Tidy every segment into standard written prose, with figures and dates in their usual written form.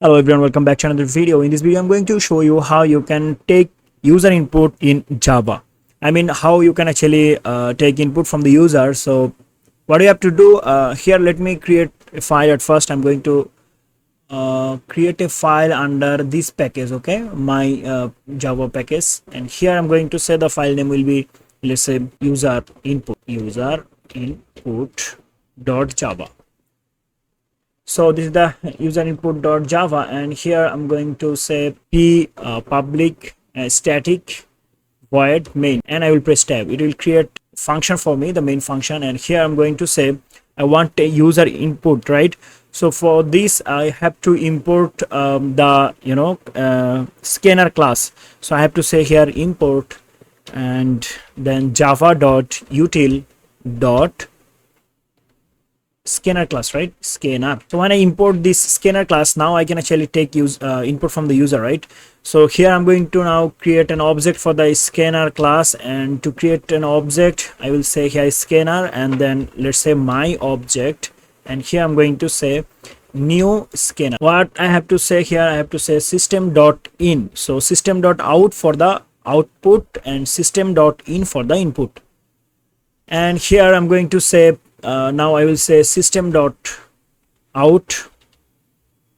Hello everyone, welcome back to another video. In this video, I'm going to show you how you can take user input in Java. I mean, how you can actually take input from the user. So what you have to do here, let me create a file at first. I'm going to create a file under this package, okay, my Java package. And here I'm going to say the file name will be, let's say, user input.java. So this is the user input.java, and here I'm going to say p public static void main, and I will press tab. It will create function for me, the main function. And here I'm going to say I want a user input, right? So for this I have to import the scanner class. So I have to say here import and then java.util.Scanner class, right? Scanner. So when I import this scanner class, now I can actually take input from the user, right? So here I'm going to now create an object for the scanner class, and to create an object I will say here scanner, and then let's say my object, and here I'm going to say new scanner. What I have to say here, I have to say system.in. So system.out for the output and system.in for the input. And here I'm going to say now I will say system.out,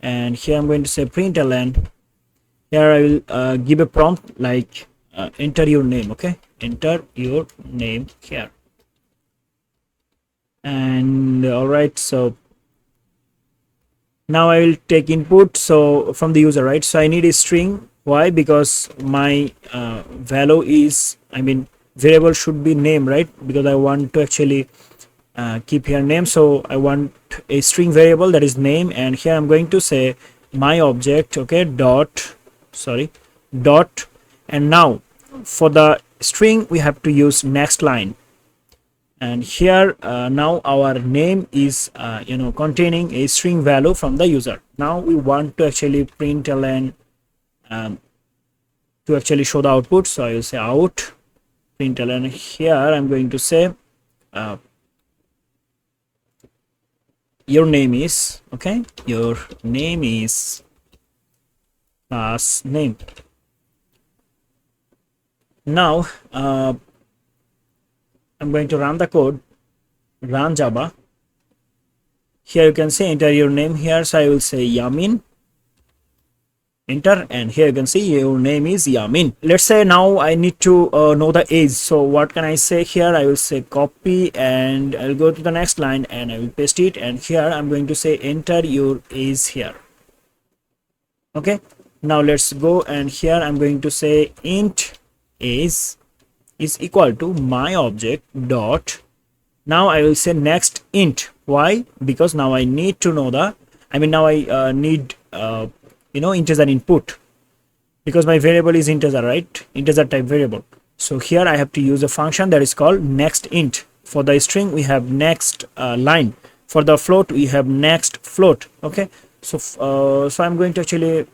and here I'm going to say println. Here I will give a prompt like enter your name, okay, enter your name here. And all right, so now I will take input so from the user, right? So I need a string. Why? Because my value is, I mean, variable should be name, right? Because I want to actually keep here name, so I want a string variable that is name. And here I'm going to say my object, okay, dot, and now for the string we have to use nextLine. And here now our name is containing a string value from the user. Now we want to actually println to actually show the output. So I will say out println. Here I'm going to say your name is, okay, your name is class name. Now I'm going to run the code, run Java. Here you can say enter your name here, so I will say Yamin, enter, and here you can see your name is Yamin. Let's say now I need to know the age. So what can I say here? I will say copy, and I'll go to the next line and I will paste it, and here I'm going to say enter your age here. Okay, now let's go, and here I'm going to say int age is equal to my object dot. Now I will say next int. Why? Because now I need to know the, I mean, now I need integer input, because my variable is integer, right? Integer type variable. So here I have to use a function that is called nextInt. For the string we have next line. For the float we have next float. Okay, so I'm going to actually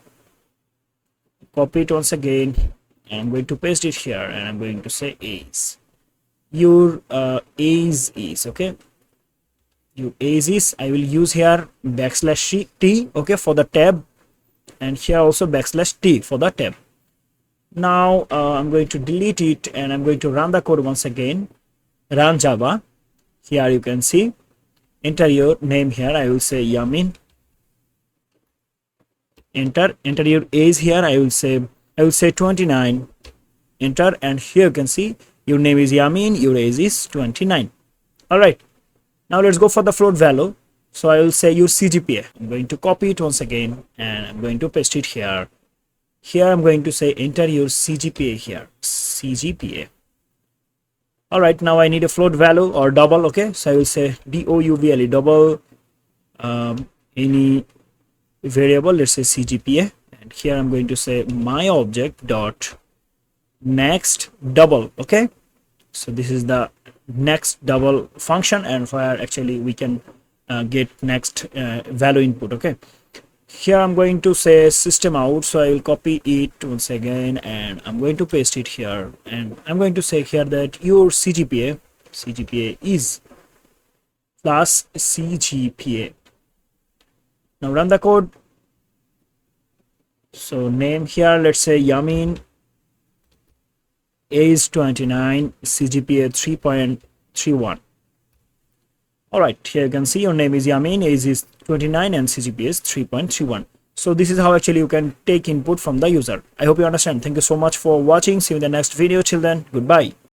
copy it once again, and I'm going to paste it here, and I'm going to say age. Your age is, okay, your age is, I will use here backslash t, okay, for the tab, and here also backslash t for the tab. Now I'm going to delete it, and I'm going to run the code once again, run Java. Here you can see enter your name here, I will say Yamin, enter your age here, I will say 29, enter, and here you can see your name is Yamin, your age is 29. All right, now let's go for the float value. So I will say your CGPA. I'm going to copy it once again, and I'm going to paste it here. Here I'm going to say enter your CGPA here, CGPA. All right, now I need a float value or double, okay, so I will say double, double any variable, let's say CGPA, and here I'm going to say my object dot next double. Okay, so this is the next double function, and where actually we can get next value input. Okay, here I'm going to say system out, so I will copy it once again, and I'm going to paste it here, and I'm going to say here that your CGPA is plus CGPA. Now run the code, So name here, let's say Yamin, age 29, CGPA 3.31. All right, here you can see your name is Yamin, age is 29 and CGPA is 3.31. So this is how actually you can take input from the user. I hope you understand. Thank you so much for watching. See you in the next video. Till then, goodbye.